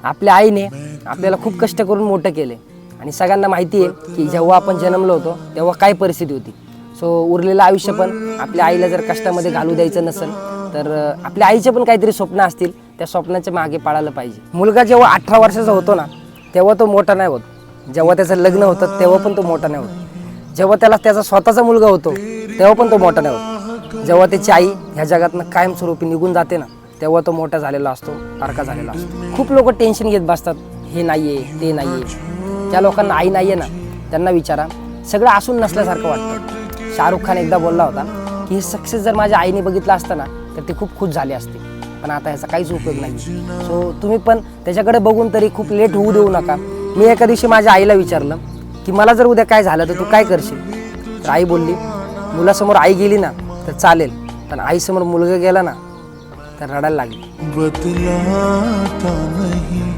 आपल्या आईने आपल्याला खूप कष्ट करून मोठं केले आणि सगळ्यांना माहिती आहे की जेव्हा आपण जन्मलो होतो तेव्हा काय परिस्थिती होती. सो उरलेलं आयुष्य पण आपल्या आईला जर कष्टामध्ये घालू द्यायचं नसेल तर आपल्या आईचे पण काहीतरी स्वप्न असतील, त्या स्वप्नाच्या मागे पाळायला पाहिजे. मुलगा जेव्हा 18 वर्षाचा होतो ना तेव्हा तो मोठा नाही होत, जेव्हा त्याचं लग्न होतं तेव्हा पण तो मोठा नाही होत, जेव्हा त्याला त्याचा स्वतःचा मुलगा होतो तेव्हा पण तो मोठा नाही होत, जेव्हा त्याची आई ह्या जगातनं कायमस्वरूपी निघून जाते ना तेव्हा तो मोठा झालेला असतो, बारका झालेला असतो. खूप लोक टेन्शन घेत बसतात, हे नाही आहे ते नाही आहे. ज्या लोकांना आई नाही आहे ना त्यांना विचारा, सगळं असून नसल्यासारखं वाटतं. शाहरुख खान एकदा बोलला होता की हे सक्सेस जर माझ्या आईने बघितलं असतं ना तर ते खूप खुश झाले असते, पण आता ह्याचा काहीच उपयोग नाही. सो तुम्ही पण त्याच्याकडे बघून तरी खूप लेट होऊ देऊ नका. मी एका दिवशी माझ्या आईला विचारलं की मला जर उद्या काय झालं तर तू काय करशील. तर आई बोलली, मुलासमोर आई गेली ना तर चालेल, पण आईसमोर मुलगा गेला ना तर रडायला लागली.